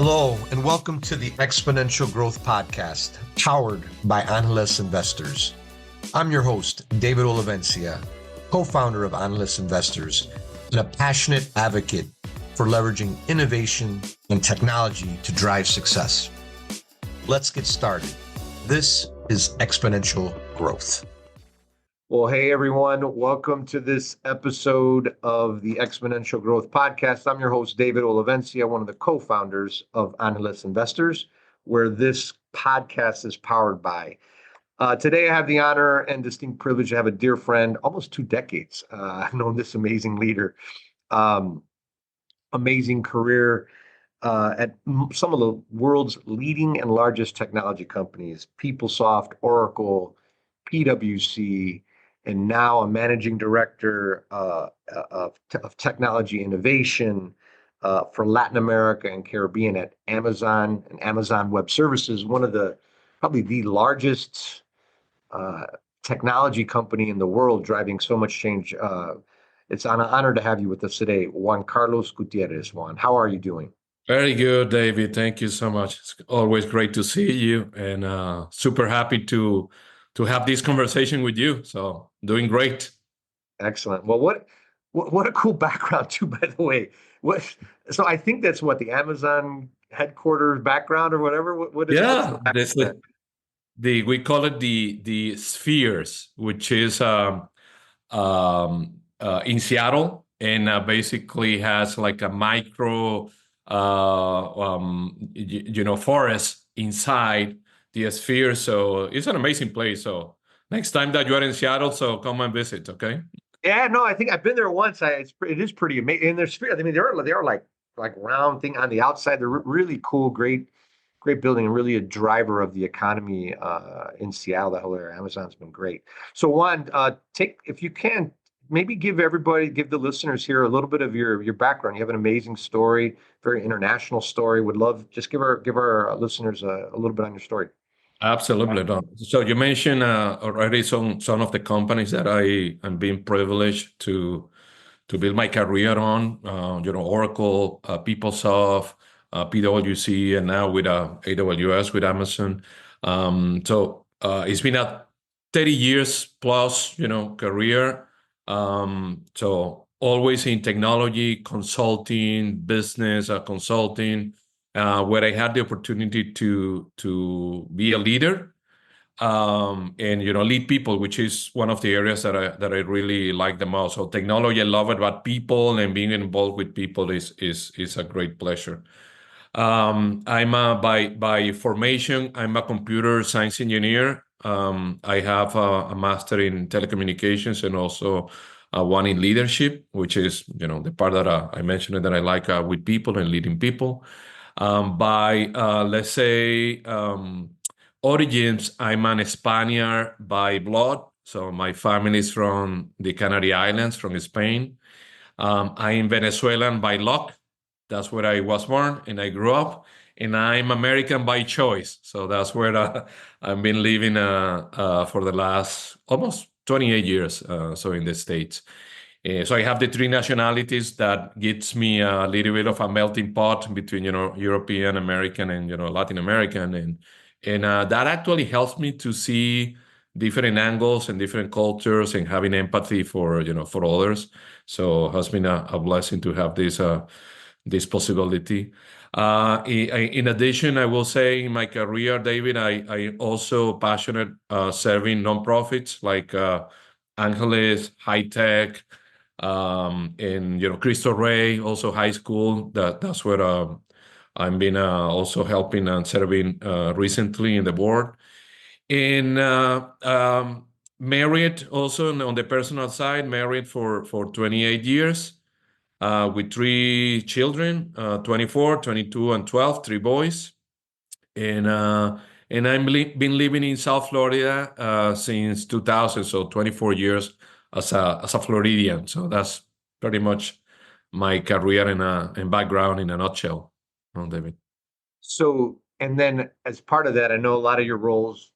Hello, and welcome to the Exponential Growth Podcast, powered by Angeles Investors. I'm your host, David Olivencia, co-founder of Angeles Investors, and a passionate advocate for leveraging innovation and technology to drive success. Let's get started. This is Exponential Growth. Well, hey, everyone. Welcome to this episode of the Exponential Growth Podcast. I'm your host, David Olivencia, one of the co-founders of Angeles Investors, where this podcast is powered by. Today, I have the honor and distinct privilege to have a dear friend, almost 2 decades. I've known this amazing leader, amazing career at some of the world's leading and largest technology companies, PeopleSoft, Oracle, PwC, and now a managing director of technology innovation for Latin America and Caribbean at Amazon and Amazon Web Services, one of probably the largest technology company in the world, driving so much change. It's an honor to have you with us today, Juan Carlos Gutierrez. Juan, how are you doing? Very good, David. Thank you so much. It's always great to see you, and super happy to have this conversation with you. So doing great. Excellent. Well, what a cool background too, by the way. So I think that's what the Amazon headquarters background or whatever. What is That's we call it the spheres, which is in Seattle, and basically has like a micro forest inside the sphere. So it's an amazing place. So next time that you are in Seattle, so come and visit, okay? Yeah, no, I think I've been there once. It is pretty amazing. And they're sphere. I mean, they're like round thing on the outside. They're really cool, great building, and really a driver of the economy in Seattle. That whole area, Amazon's been great. So Juan, if you can, maybe give the listeners here a little bit of your background. You have an amazing story, very international story. Would love just give our listeners a little bit on your story. Absolutely. So you mentioned already some of the companies that I am being privileged to build my career on. Oracle, PeopleSoft, PwC, and now with AWS with Amazon. So it's been a 30 years plus, career. So always in technology, consulting, business consulting, where I had the opportunity to be a leader, and lead people, which is one of the areas that I really like the most. So technology, I love it, but people and being involved with people is a great pleasure. I'm by formation, I'm a computer science engineer. I have a master in telecommunications and also one in leadership, which is the part that I mentioned that I like with people and leading people. Let's say origins, I'm an Spaniard by blood. So my family is from the Canary Islands, from Spain. I'm Venezuelan by luck. That's where I was born and I grew up. And I'm American by choice. So that's where I've been living for the last almost 28 years, so in the States. So I have the 3 nationalities that gets me a little bit of a melting pot between, European, American, and, Latin American. And that actually helps me to see different angles and different cultures and having empathy for, for others. So it has been a blessing to have this possibility. In addition, I will say in my career, David, I also passionate serving nonprofits like Angeles, High Tech, and Cristo Rey, also high school. That's where I've been also helping and serving recently in the board. And married also on the personal side, married for 28 years. With 3 children, 24, 22, and 12, 3 boys. And I've been living in South Florida since 2000, so 24 years as a Floridian. So that's pretty much my career and background in a nutshell, David. So, and then as part of that, I know a lot of your roles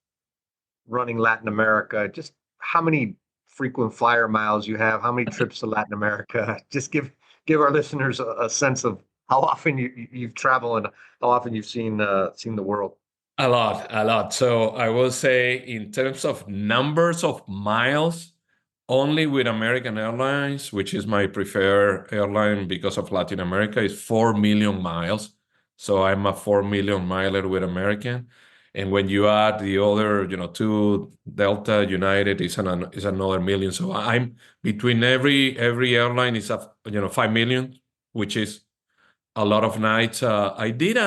running Latin America, just how many frequent flyer miles you have, how many trips to Latin America, just give our listeners a sense of how often you've traveled and how often you've seen the world. A lot, a lot. So I will say, in terms of numbers of miles, only with American Airlines, which is my preferred airline because of Latin America, is 4 million miles. So I'm a 4 million miler with American. And when you add the other, two, Delta, United is another million. So I'm between every airline is 5 million, which is a lot of nights. I did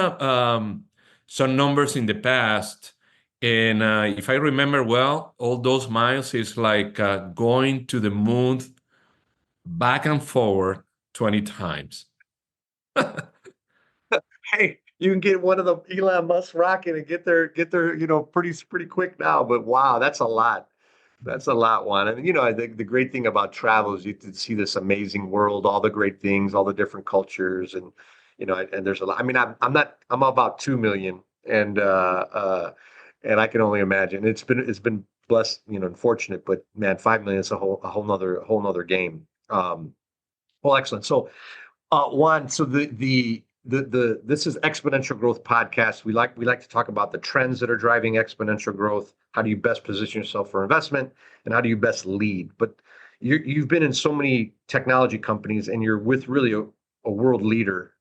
some numbers in the past, and if I remember well, all those miles is like going to the moon back and forward 20 times. Hey, you can get one of the Elon Musk rocket and get there, pretty quick now. But wow, that's a lot. That's a lot, Juan. And I think the great thing about travel is you can see this amazing world, all the great things, all the different cultures, and and there's a lot. I mean, I'm about 2 million, and I can only imagine. It's been blessed, and fortunate, but man, 5 million is a whole nother game. Well, excellent. So Juan, so the this is Exponential Growth podcast. We like to talk about the trends that are driving exponential growth. How do you best position yourself for investment, and how do you best lead? But you've been in so many technology companies, and you're with really a world leader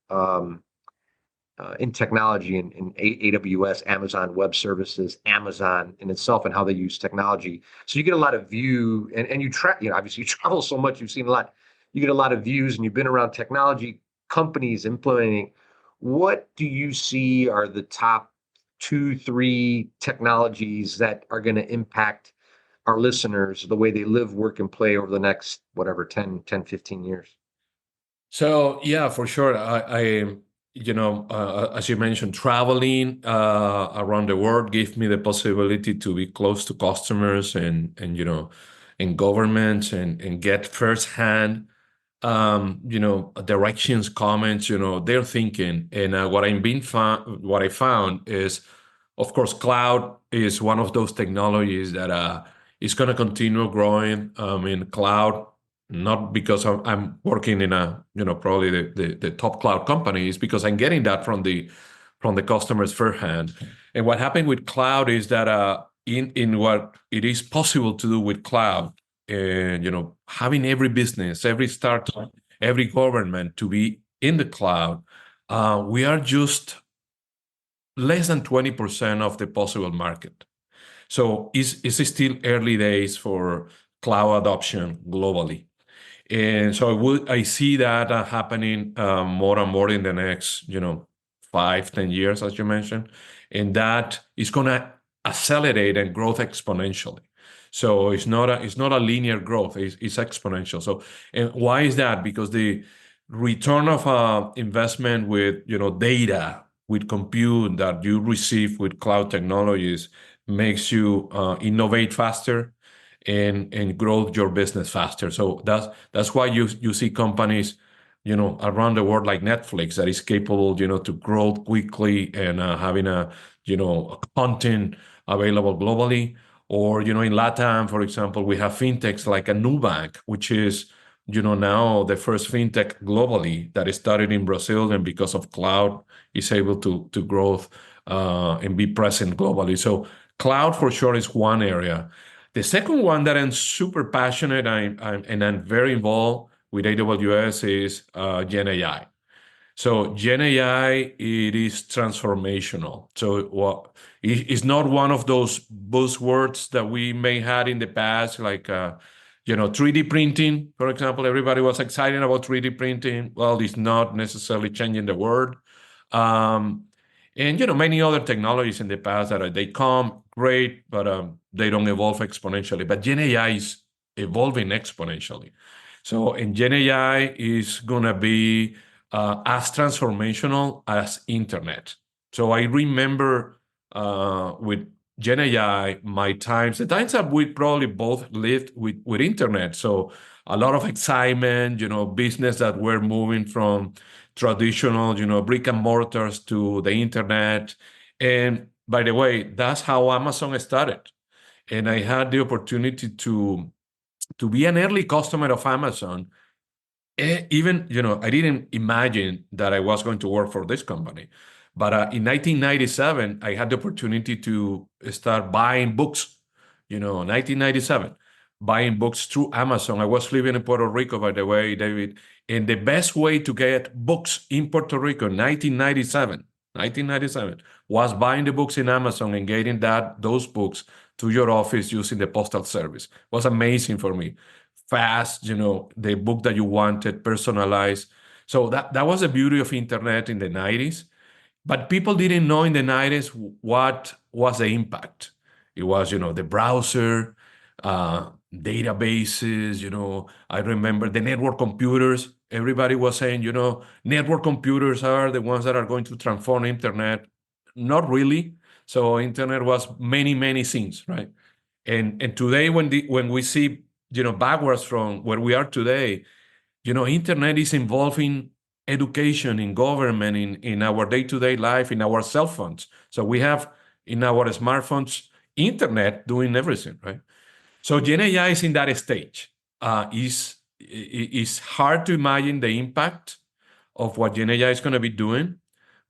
in technology in AWS, Amazon Web Services, Amazon in itself, and how they use technology. So you get a lot of view, and obviously you travel so much, you've seen a lot. You get a lot of views, and you've been around technology companies implementing. What do you see are the top two, three technologies that are going to impact our listeners, the way they live, work, and play over the next, whatever, 10, 15 years? So yeah, for sure. As you mentioned, traveling around the world gave me the possibility to be close to customers and governments and get firsthand directions, comments, they're thinking. And what I found is, of course, cloud is one of those technologies that is going to continue growing. In cloud, not because I'm working in probably the top cloud company, is because I'm getting that from the customers firsthand. And what happened with cloud is that in what it is possible to do with cloud, and having every business, every startup, every government to be in the cloud, we are just less than 20% of the possible market. So it's still early days for cloud adoption globally. And so I see that happening more and more in the next 5-10 years, as you mentioned, and that is going to accelerate and growth exponentially. So it's not a linear growth; it's exponential. So, and why is that? Because the return of investment with data, with compute that you receive with cloud technologies, makes you innovate faster and grow your business faster. So that's why you see companies around the world like Netflix that is capable to grow quickly and having content available globally. Or in Latam, for example, we have fintechs like a Nubank, which is now the first fintech globally that started in Brazil, and because of cloud is able to grow and be present globally. So cloud for sure is one area. The second one that I'm super passionate and I'm very involved with AWS is Gen AI. So Gen AI, it is transformational. So it's not one of those buzzwords that we may had in the past, like 3D printing, for example. Everybody was excited about 3D printing. Well, it's not necessarily changing the world. And many other technologies in the past that they come great, but they don't evolve exponentially. But Gen AI is evolving exponentially. So, and Gen AI is gonna be as transformational as internet. So I remember with Gen AI, the times that we probably both lived with internet. So a lot of excitement, business that were moving from traditional, brick and mortars to the internet. And by the way, that's how Amazon started. And I had the opportunity to be an early customer of Amazon even, I didn't imagine that I was going to work for this company. But in 1997, I had the opportunity to start buying books, 1997, buying books through Amazon. I was living in Puerto Rico, by the way, David. And the best way to get books in Puerto Rico, 1997, was buying the books in Amazon and getting those books to your office using the postal service. It was amazing for me. Fast, the book that you wanted, personalized. So that was the beauty of internet in the 90s. But people didn't know in the 90s what was the impact. It was, the browser, databases, I remember the network computers. Everybody was saying, network computers are the ones that are going to transform internet. Not really. So internet was many, many things, right? And today when we see, backwards from where we are today, internet is involving education, in government, in our day-to-day life, in our cell phones. So we have in our smartphones internet doing everything, right? So Gen AI is in that stage. It's hard to imagine the impact of what Gen AI is going to be doing,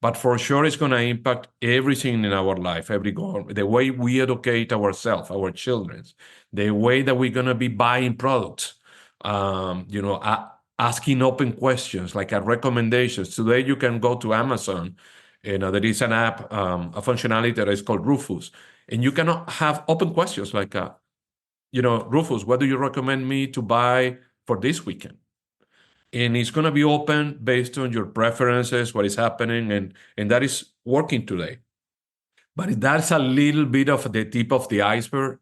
but for sure it's going to impact everything in our life, the way we educate ourselves, our children, the way that we're going to be buying products, asking open questions like recommendations. Today you can go to Amazon, there is an app, a functionality that is called Rufus, and you can have open questions like, Rufus, what do you recommend me to buy for this weekend? And it's going to be open based on your preferences, what is happening, and that is working today. But that's a little bit of the tip of the iceberg,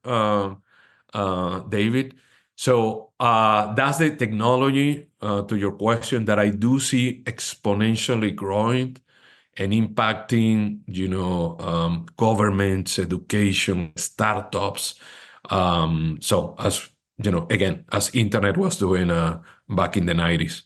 David. So that's the technology, to your question, that I do see exponentially growing and impacting, governments, education, startups. So as again, as internet was doing back in the 90s.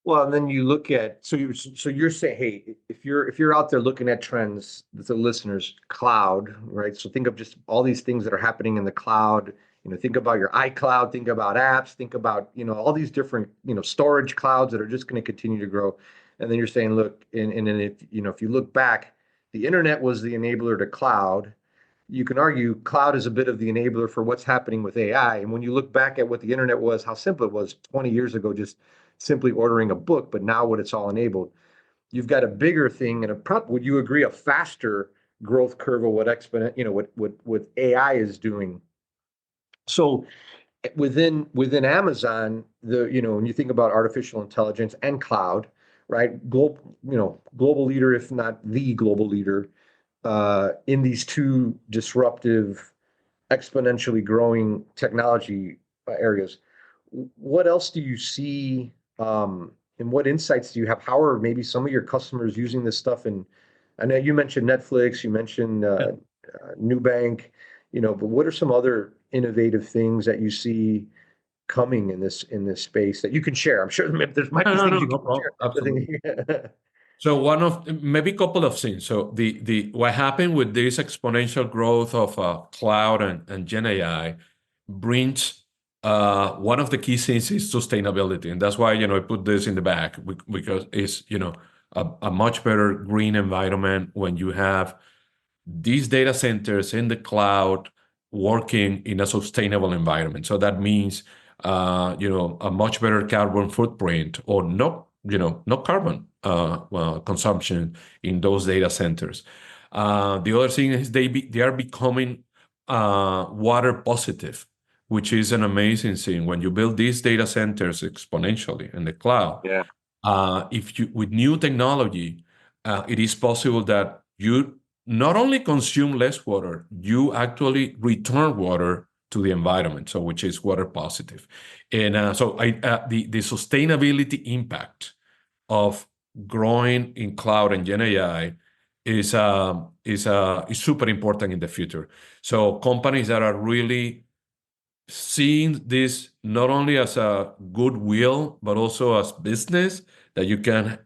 Well, and then you look at you're saying, hey, if you're out there looking at trends, the listeners, cloud, right? So think of just all these things that are happening in the cloud. Think about your iCloud, think about apps, think about all these different storage clouds that are just going to continue to grow. And then you're saying, look, and then if you look back, the internet was the enabler to cloud. You can argue cloud is a bit of the enabler for what's happening with AI. And when you look back at what the internet was, how simple it was 20 years ago, just simply ordering a book, but now what it's all enabled, you've got a bigger thing and would you agree, a faster growth curve of what what AI is doing? So within Amazon, when you think about artificial intelligence and cloud, right? Global leader, if not the global leader, in these two disruptive, exponentially growing technology areas. What else do you see, and what insights do you have? How are maybe some of your customers using this stuff? And I know you mentioned Netflix, you mentioned Nubank, but what are some other innovative things that you see coming in this space that you can share? I'm sure there might be things you can share. Absolutely. So maybe a couple of things. So the what happened with this exponential growth of cloud and Gen AI brings one of the key things is sustainability, and that's why I put this in the back, because it's a much better green environment when you have these data centers in the cloud working in a sustainable environment. So that means a much better carbon footprint, or no carbon consumption in those data centers. The other thing is they are becoming water positive, which is an amazing thing. When you build these data centers exponentially in the cloud, Yeah. with new technology, it is possible that you not only consume less water, you actually return water to the environment, so which is water positive. And the sustainability impact of growing in cloud and Gen AI is super important in the future. So companies that are really seeing this not only as a goodwill, but also as business that you can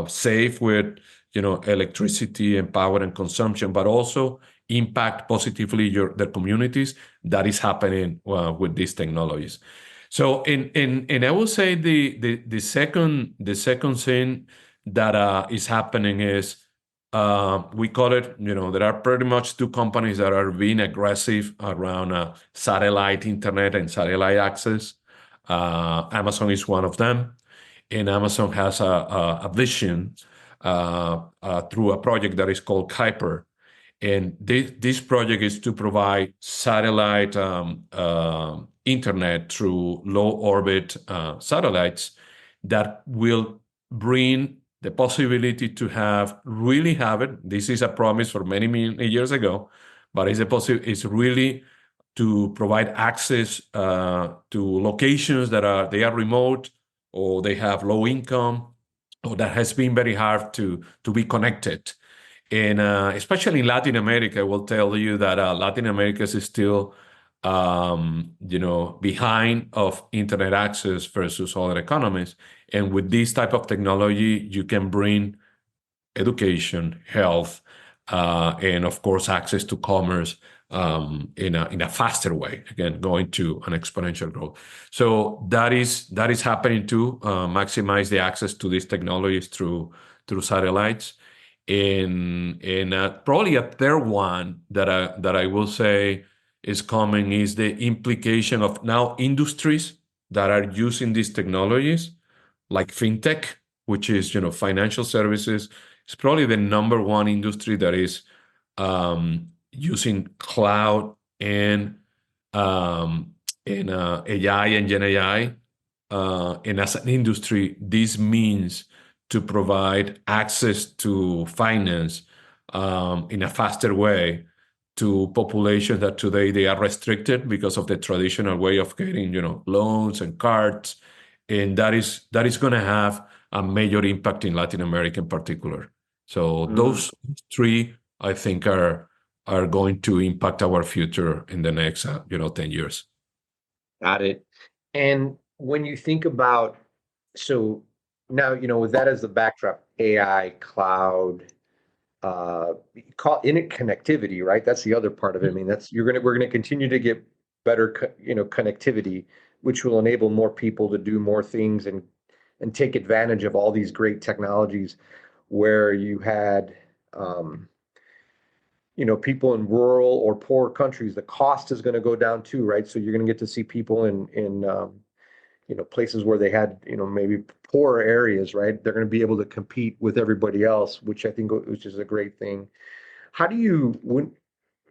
save with electricity and power and consumption, but also impact positively the communities. That is happening with these technologies. So and I will say the second thing that is happening is we call it, there are pretty much two companies that are being aggressive around satellite internet and satellite access. Amazon is one of them, and Amazon has a vision through a project that is called Kuiper. And this project is to provide satellite internet through low orbit satellites that will bring the possibility to really have it. This is a promise for many, many years ago, but it's really to provide access to locations they are remote, or they have low income, or that has been very hard to be connected. And especially in Latin America, I will tell you that Latin America is still, behind of internet access versus other economies. And with this type of technology, you can bring education, health, and of course, access to commerce in a faster way. Again, going to an exponential growth. So that is happening too. Maximize the access to these technologies through satellites. And probably a third one that I will say is coming is the implication of now industries that are using these technologies, like fintech, which is financial services. It's probably the number one industry that is using cloud and AI and Gen AI. And as an industry, this means to provide access to finance in a faster way to populations that today they are restricted because of the traditional way of getting, loans and cards. And that is going to have a major impact in Latin America in particular. So those three, I think, are going to impact our future in the next 10 years. Got it. And when you think about, so now, with that as the backdrop, AI, cloud, call in it connectivity, right? That's the other part of it. I mean, we're gonna continue to get better, connectivity, which will enable more people to do more things and take advantage of all these great technologies. Where you had, people in rural or poor countries, the cost is going to go down too, right? So you're going to get to see people in places where they had, maybe poorer areas, right? They're going to be able to compete with everybody else, which is a great thing. How do you,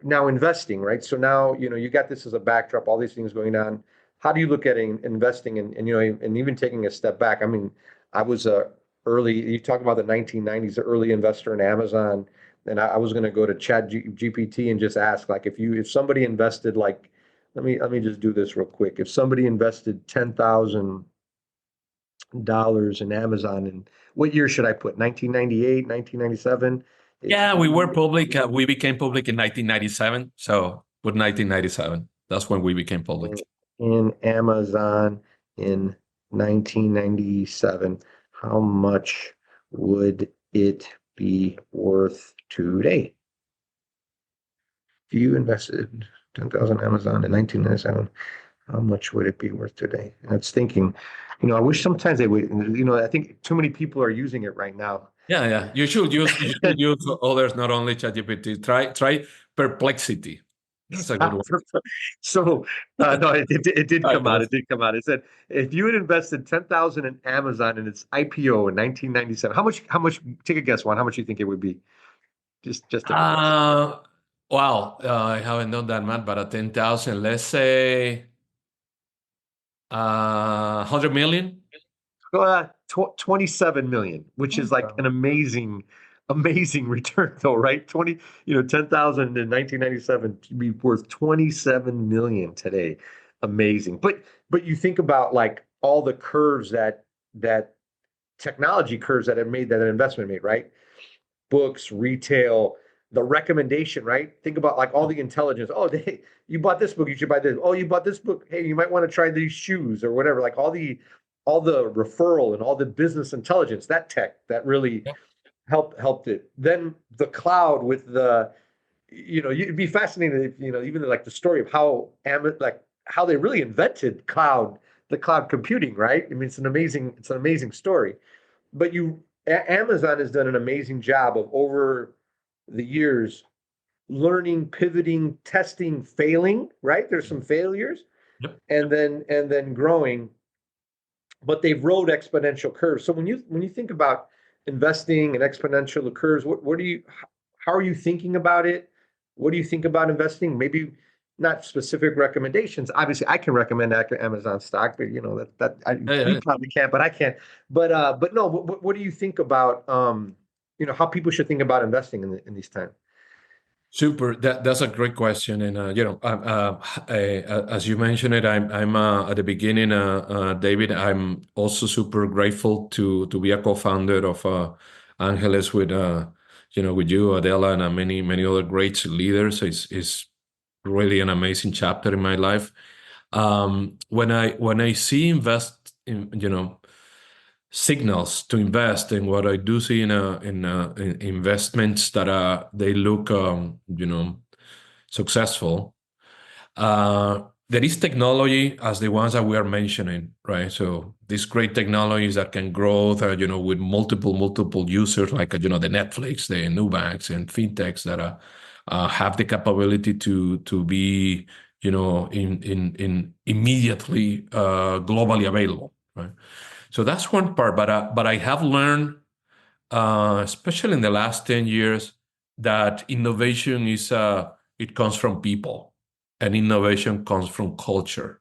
now investing, right? So now, you got this as a backdrop, all these things going on. How do you look at investing and even taking a step back? I mean, I was you talk about the 1990s, the early investor in Amazon. And I was going to go to Chat GPT and just ask, like, if somebody invested, like, let me just do this real quick. If somebody invested $10,000 in Amazon, and what year should I put? 1998, 1997? Yeah, we were public. We became public in 1997. So put 1997. That's when we became public. In Amazon in 1997, how much would it be worth today? If you invested 10,000 Amazon in 1997, how much would it be worth today? And it's thinking, I wish sometimes they would, I think too many people are using it right now. Yeah. You should use others, not only ChatGPT. Try Perplexity. That's a good one. So no, it did come out. It did come out. It said if you had invested 10,000 in Amazon in its IPO in 1997, how much? Take a guess, Juan. How much do you think it would be? Just a guess. Wow. I haven't done that math, but at 10,000, let's say 100 million. 27 million, which is like an amazing return, though, right? 10,000 in 1997 to be worth 27 million today. Amazing. But you think about, like, all the curves that technology curves that have made that an investment made, right? Books, retail, the recommendation, right? Think about, like, all the intelligence. Oh, you bought this book, you should buy this. Oh, you bought this book. Hey, you might want to try these shoes or whatever. Like all the referral and all the business intelligence, that tech that really helped it. Then the cloud with the, it'd be fascinating if, even like the story of how how they really invented cloud the cloud computing, right? I mean, it's an amazing story. But Amazon has done an amazing job of over the years learning, pivoting, testing, failing, right? There's some failures Yep. and then growing, but they've rode exponential curves. So when you think about investing in exponential curves, what do you how are you thinking about it? What do you think about investing? Maybe not specific recommendations. Obviously, I can recommend Amazon stock, but you Yeah. probably can't, but I can't. But no, what do you think about how people should think about investing in these times? Super. That's a great question, and as you mentioned it, I'm at the beginning, David. I'm also super grateful to be a co-founder of Angeles with with you, Adela, and many other great leaders. It's really an amazing chapter in my life. When I see invest in signals to invest, and what I do see in investments that they look successful. There is technology as the ones that we are mentioning, right? So these great technologies that can grow, with multiple users, like the Netflix, the Nubanks, and Fintechs that have the capability to be, in immediately globally available, right? So that's one part. But I have learned, especially in the last 10 years, that innovation it comes from people, and innovation comes from culture.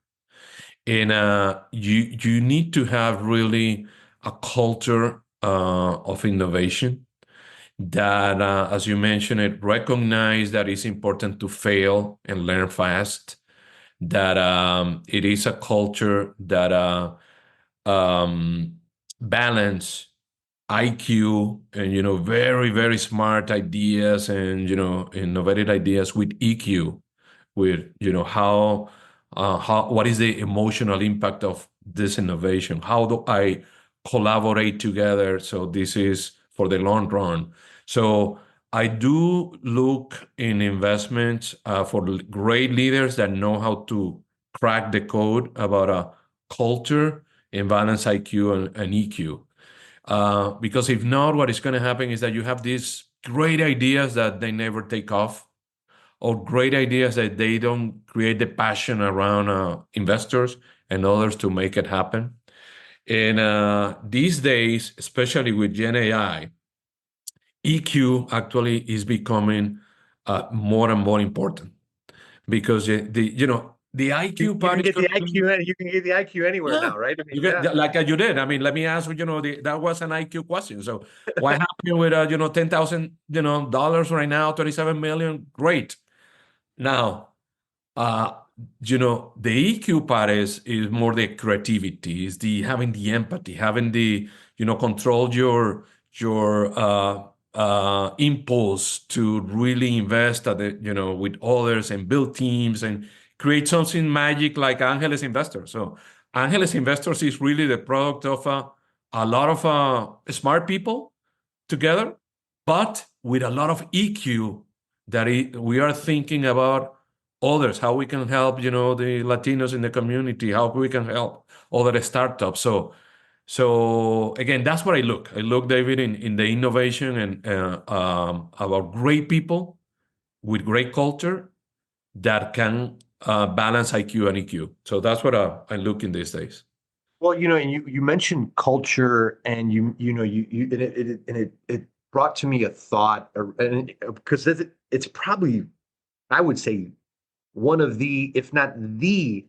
And you need to have really a culture of innovation that, as you mentioned, it recognize that it's important to fail and learn fast. That it is a culture that um, balance IQ and very smart ideas and innovative ideas with EQ, with how what is the emotional impact of this innovation? How do I collaborate together so this is for the long run? So I do look in investments for great leaders that know how to crack the code about a culture and balance IQ and EQ. Because if not, what is going to happen is that you have these great ideas that they never take off, or great ideas that they don't create the passion around investors and others to make it happen. And these days, especially with Gen AI, EQ actually is becoming more and more important, because the IQ You part can is get going the to be. IQ. You can get the IQ anywhere Yeah. now, right? I mean, You get yeah. like you did. I mean, let me ask you. That was an IQ question. So, what happened with $10,000 dollars right now, 37 million? Great. Now, uh, the EQ part is more the creativity, is the having the empathy, having the control your impulse to really invest at with others and build teams and create something magic like Angeles Investors. So Angeles Investors is really the product of a lot of smart people together, but with a lot of EQ, that we are thinking about others, how we can help, the Latinos in the community, how we can help other startups. So again, that's what I look. I look, David, in the innovation and about great people with great culture that can balance IQ and EQ. So that's what I look in these days. Well, and you mentioned culture, and it brought to me a thought, and because it's probably, I would say, one of the, if not the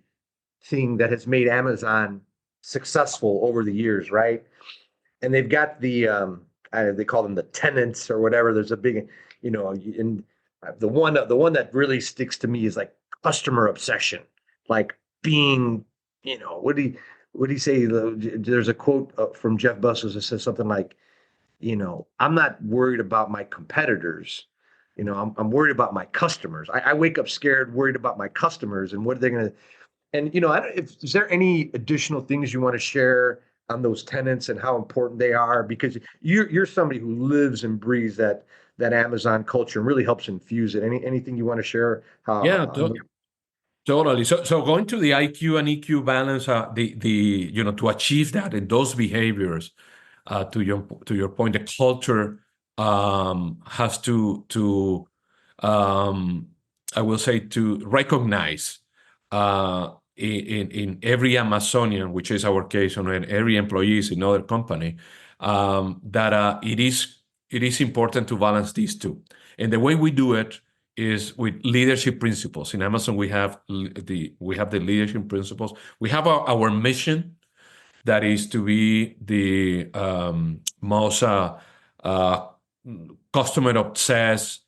thing that has made Amazon successful over the years, right? And they've got they call them the tenants or whatever. There's a big, and the one that really sticks to me is like customer obsession, like being, what do you say? There's a quote from Jeff Bezos that says something like, I'm not worried about my competitors. I'm worried about my customers. I wake up scared, worried about my customers and what are they going to. And I don't, if is there any additional things you want to share on those tenants and how important they are? Because you're somebody who lives and breathes that Amazon culture and really helps infuse it. Anything you want to share? Yeah, Totally. So going to the IQ and EQ balance, to achieve that and those behaviors, to your point, the culture has to I will say to recognize in every Amazonian, which is our case, or in every employees in other company, that it is important to balance these two. And the way we do it is with leadership principles. In Amazon, we have the leadership principles. We have our mission, that is to be the most uh, customer obsessed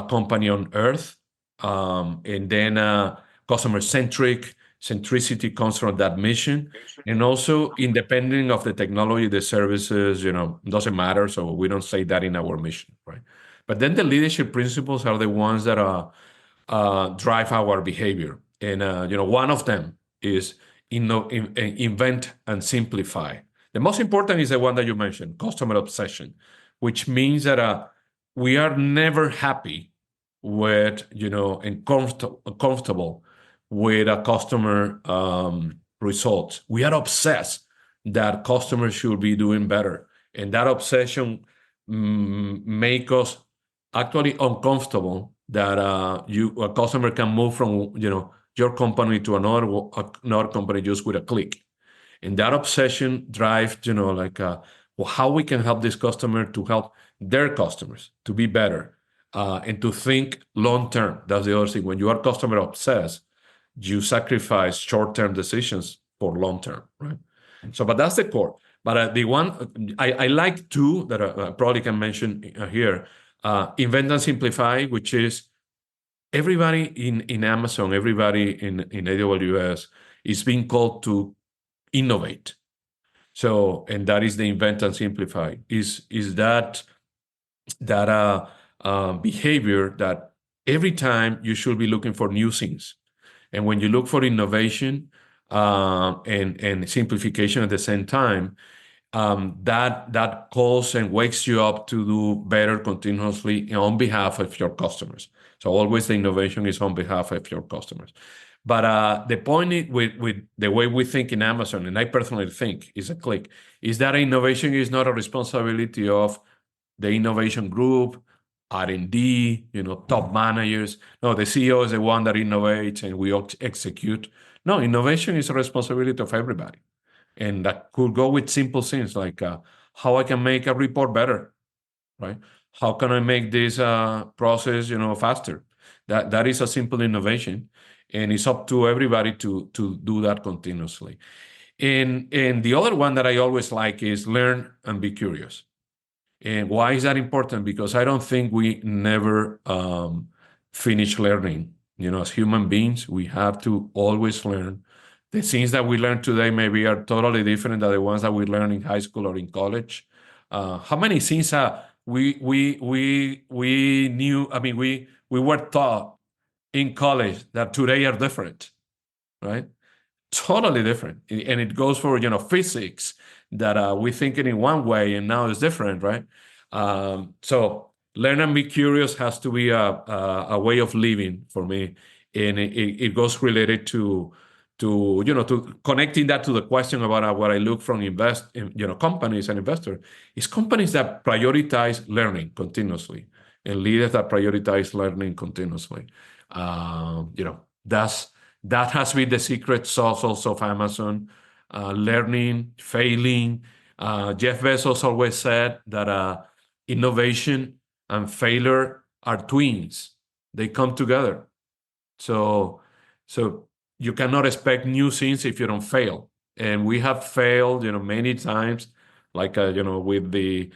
company on earth, and then customer centricity comes from that mission, and also independent of the technology, the services, doesn't matter. So we don't say that in our mission, right? But then the leadership principles are the ones that drive our behavior. And one of them is invent and simplify. The most important is the one that you mentioned, customer obsession, which means that we are never happy with, and comfortable with a customer results. We are obsessed that customers should be doing better, and that obsession make us actually uncomfortable that a customer can move from your company to another company just with a click. And that obsession drives how we can help this customer to help their customers to be better, and to think long term. That's the other thing. When you are customer obsessed, you sacrifice short term decisions for long term, right? So, but that's the core. But the one I like two that I probably can mention here, invent and simplify, which is everybody in Amazon, everybody in AWS is being called to innovate. So, and that is the invent and simplify. Is that behavior that every time you should be looking for new things, and when you look for innovation and simplification at the same time, that calls and wakes you up to do better continuously on behalf of your customers. So always the innovation is on behalf of your customers. But the point with the way we think in Amazon, and I personally think is a click, is that innovation is not a responsibility of the innovation group, R&D, top managers. No, the CEO is the one that innovates and we execute. No, innovation is a responsibility of everybody. And that could go with simple things like how I can make a report better, right? How can I make this process, faster? That is a simple innovation, and it's up to everybody to do that continuously. And the other one that I always like is learn and be curious. And why is that important? Because I don't think we never finish learning. As human beings, we have to always learn. The things that we learn today maybe are totally different than the ones that we learned in high school or in college. How many things we knew? I mean, we were taught in college that today are different, right? Totally different, and it goes for physics that we think it in one way and now it's different, right? So learn and be curious has to be a way of living for me, and it goes related to connecting that to the question about what I look from companies and investors is companies that prioritize learning continuously and leaders that prioritize learning continuously. That has been the secret sauce also of Amazon, learning, failing. Jeff Bezos always said that innovation and failure are twins. They come together. So you cannot expect new things if you don't fail. And we have failed, many times, like, with we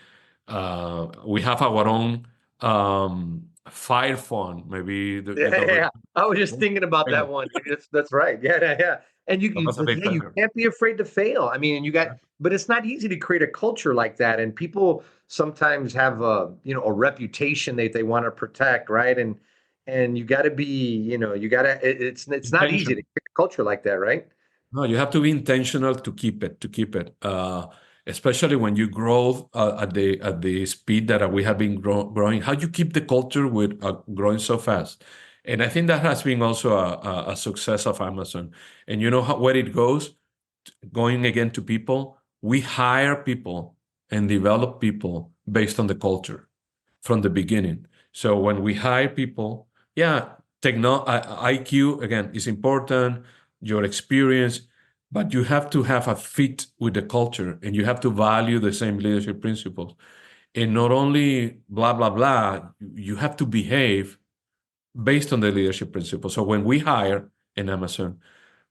have our own fire fund, maybe. Yeah. I was just thinking about that one. That's right. Yeah. And you can't be afraid to fail. I mean, but it's not easy to create a culture like that. And people sometimes have a reputation that they want to protect, right? And you got to be, it's not easy to create a culture like that, right? No, you have to be intentional to keep it. Especially when you grow at the speed that we have been growing. How you keep the culture with growing so fast? And I think that has been also a success of Amazon. And you know where it goes? Going again to people, we hire people and develop people based on the culture from the beginning. So when we hire people, yeah, IQ again is important, your experience, but you have to have a fit with the culture and you have to value the same leadership principles. And not only blah, blah, blah, you have to behave based on the leadership principles. So when we hire in Amazon,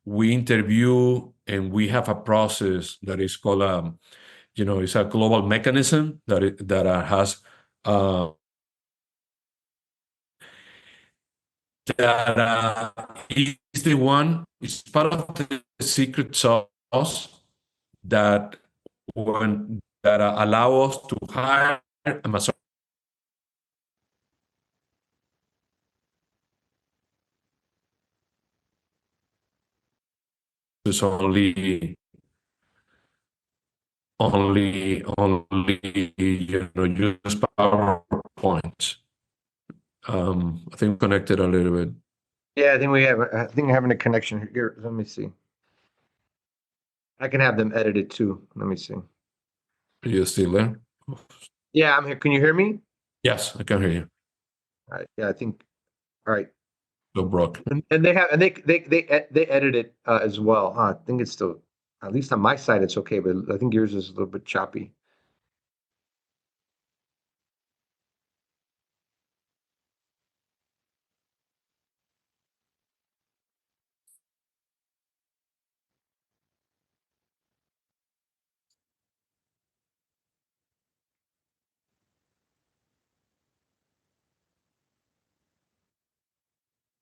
we interview and we have a process that is called, it's a global mechanism has uh, that is the one, it's part of the secret sauce that allow us to hire Amazon is only use PowerPoint. I think connected a little bit. Yeah, I think we're having a connection here. Let me see. I can have them edit it too. Let me see. Are you still there? Yeah, I'm here. Can you hear me? Yes, I can hear you. All right. Yeah, I think. All right. So broke. And they edit it as well. I think it's still, at least on my side, it's okay, but I think yours is a little bit choppy.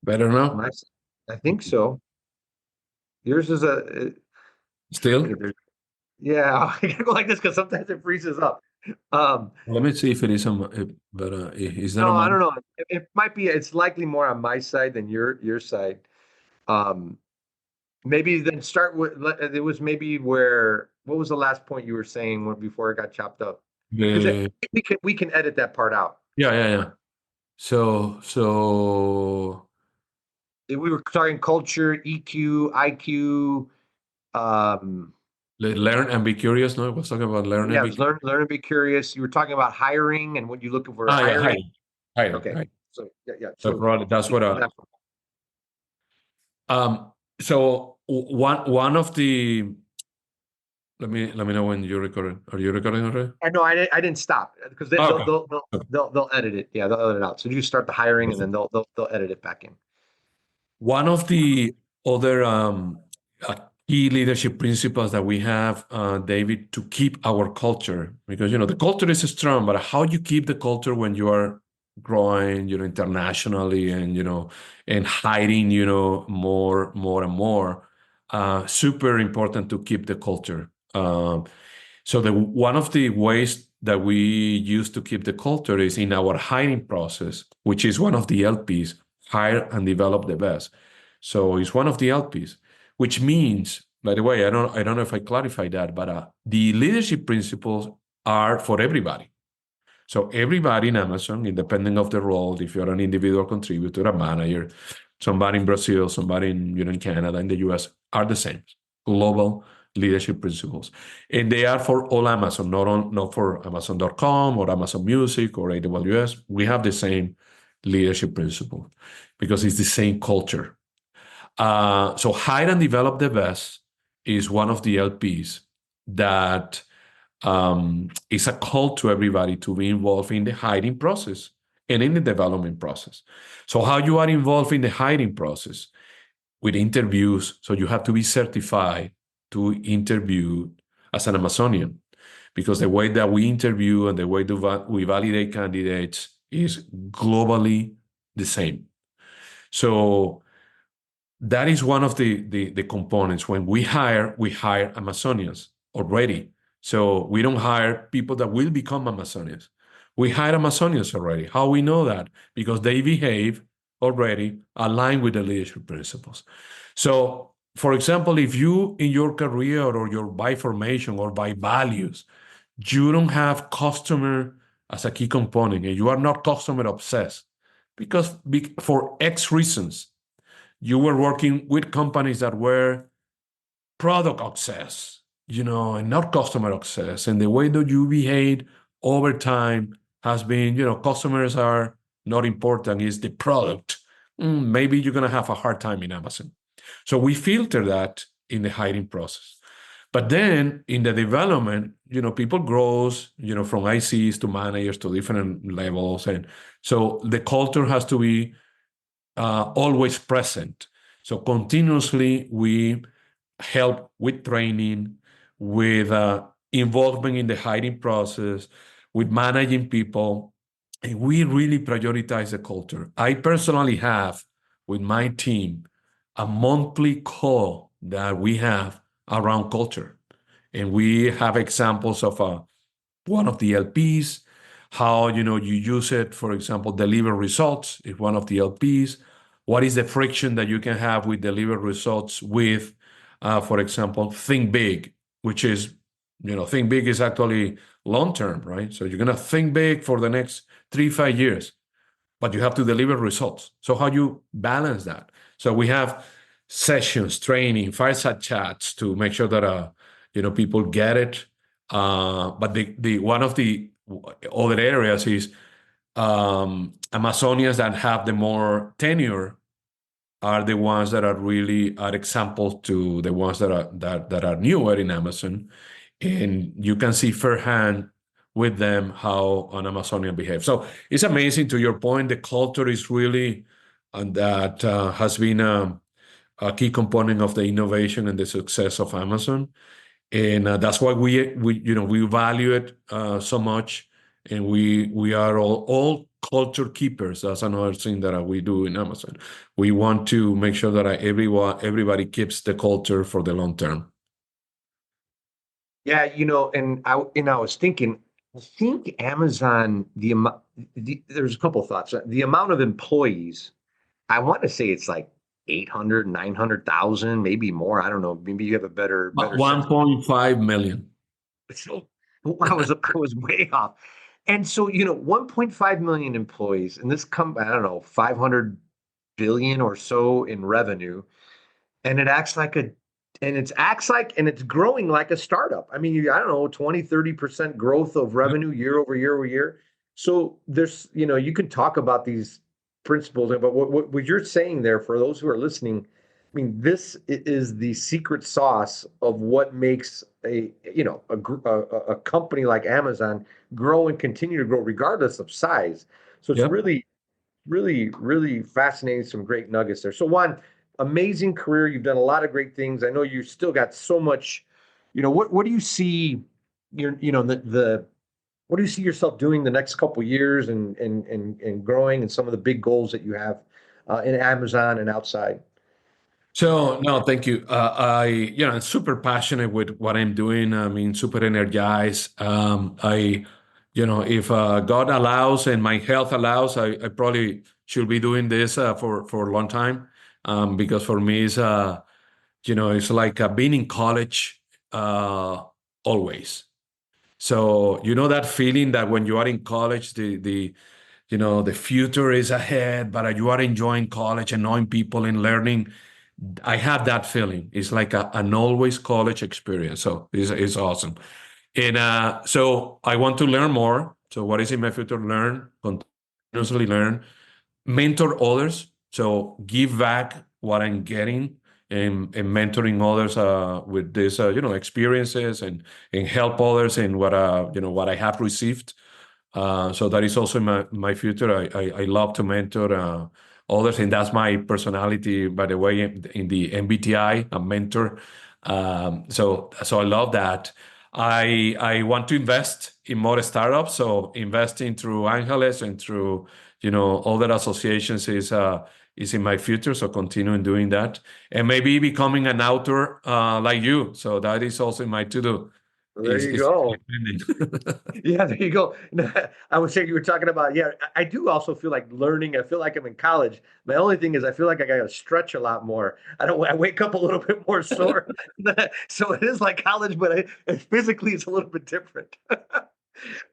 Better now? My, I think so. Yours is a. Still? Yeah, I gotta go like this because sometimes it freezes up. Let me see if it is but is that No, on I my? don't know. It might be. It's likely more on my side than your side. Um, Maybe then start with. It was maybe where. What was the last point you were saying before it got chopped up? Because The we can edit that part out. yeah. So We were talking culture, EQ, IQ. Um, learn and be curious. No, I was talking about learn and yeah, be curious. learn and be curious. You were talking about hiring and what you're looking for Yeah, hiring. hiding, Okay, right. so yeah. So So probably that's what. So one of the let me know when you're recording. Are you recording already? I know I didn't stop because Oh, okay. they'll edit it. Yeah, they'll edit it out. So you start the hiring and Okay. then they'll edit it back in. One of the other uh, key leadership principles that we have, David, to keep our culture, because the culture is strong, but how you keep the culture when you are growing, internationally, and hiding, more and more, super important to keep the culture. So one of the ways that we use to keep the culture is in our hiring process, which is one of the LPs, hire and develop the best. So it's one of the LPs, which means, by the way, I don't know if I clarified that, but the leadership principles are for everybody. So everybody in Amazon, independent of the role, if you're an individual contributor, a manager, somebody in Brazil, somebody in Canada, in the US, are the same. Global leadership principles. And they are for all Amazon, not for Amazon.com or Amazon Music or AWS. We have the same leadership principle because it's the same culture. So hire and develop the best is one of the LPs that is a call to everybody to be involved in the hiring process and in the development process. So how you are involved in the hiring process with interviews. So you have to be certified to interview as an Amazonian, because the way that we interview and the way that we validate candidates is globally the same. So that is one of the components. When we hire Amazonians already. So we don't hire people that will become Amazonians. We hire Amazonians already. How we know that? Because they behave already aligned with the leadership principles. So, for example, if you in your career or your by formation or by values, you don't have customer as a key component and you are not customer obsessed, because for X reasons, you were working with companies that were product obsessed, and not customer obsessed. And the way that you behave over time has been, customers are not important, it's the product. Maybe you're going to have a hard time in Amazon. So we filter that in the hiring process. But then in the development, people grows, from ICs to managers to different levels. And so the culture has to be always present. So continuously we help with training, with involvement in the hiring process, with managing people, and we really prioritize the culture. I personally have with my team a monthly call that we have around culture, and we have examples of one of the LPs, how you use it, for example, deliver results is one of the LPs. What is the friction that you can have with deliver results with, for example, think big, which is, think big is actually long term, right? So you're going to think big for the next 3-5 years, but you have to deliver results. So how you balance that? So we have sessions, training, fireside chats to make sure that people get it. But the one of the other areas is Amazonians that have the more tenure are the ones that are really are examples to the ones that are newer in Amazon, and you can see firsthand with them how an Amazonian behaves. So it's amazing. To your point, the culture is really that has been a key component of the innovation and the success of Amazon, and that's why we value it so much, and we are all culture keepers. That's another thing that we do in Amazon. We want to make sure that everybody keeps the culture for the long term. Yeah, and I was thinking, I think Amazon, there's a couple of thoughts. The amount of employees, I want to say it's like 800, 900,000, maybe more. I don't know. Maybe you have a better sense. 1.5 million. So I was way off. And so, 1.5 million employees, and I don't know, 500 billion or so in revenue, and it's growing like a startup. I mean, I don't know, 20-30% growth of revenue year over year over year. So there's, you can talk about these principles, but what you're saying there, for those who are listening, I mean, this is the secret sauce of what makes a company like Amazon grow and continue to grow regardless of size. So it's Yep. really, really, really fascinating. Some great nuggets there. So Juan, amazing career. You've done a lot of great things. I know you still got so much. What do you see? What do you see yourself doing the next couple of years, and growing, and some of the big goals that you have in Amazon and outside? So no, thank you. I'm super passionate with what I'm doing. I mean, super energized. If God allows and my health allows, I probably should be doing this for a long time. Because for me, it's like being in college always. So that feeling that when you are in college, the future is ahead, but you are enjoying college and knowing people and learning. I have that feeling. It's like an always college experience. So it's awesome. And so I want to learn more. So what is in my future? Learn, continuously learn, mentor others. So give back what I'm getting, and mentoring others with this, experiences, and help others in what I have received. So that is also my future. I love to mentor others, and that's my personality, by the way, in the MBTI, a mentor. So I love that. I want to invest in more startups. So investing through Angeles and through other associations is in my future. So continuing doing that, and maybe becoming an author like you. So that is also in my to-do. There you go. Yeah, there you go. I was saying, you were talking about, yeah, I do also feel like learning. I feel like I'm in college. My only thing is I feel like I got to stretch a lot more. I wake up a little bit more sore. So it is like college, but physically it's a little bit different.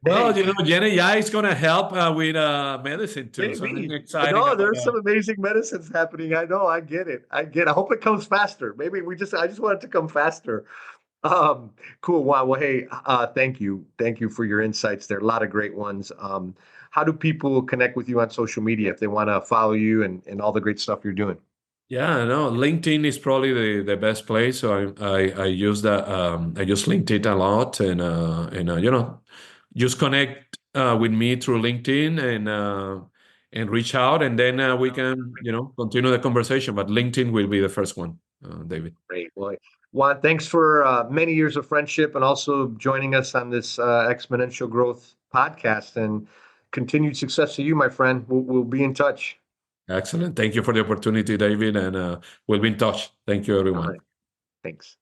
Well, Hey, Gen AI is going to help with medicine too. Something maybe. exciting No, about there's some amazing medicines happening. I know. I get it. I get it. I hope it comes faster. Maybe I just want it to come faster. Um, cool. Wow. Well, hey, thank you. Thank you for your insights there. A lot of great ones. How do people connect with you on social media if they want to follow you and all the great stuff you're doing? Yeah, no, LinkedIn is probably the best place. So I use that I use LinkedIn a lot, and just connect with me through LinkedIn and reach out, and then we can continue the conversation. But LinkedIn will be the first one, David. Great. Well, Juan, thanks for many years of friendship and also joining us on this Exponential Growth podcast and continued success to you, my friend. We'll be in touch. Excellent. Thank you for the opportunity, David, and we'll be in touch. Thank you, All everyone. right. Thanks.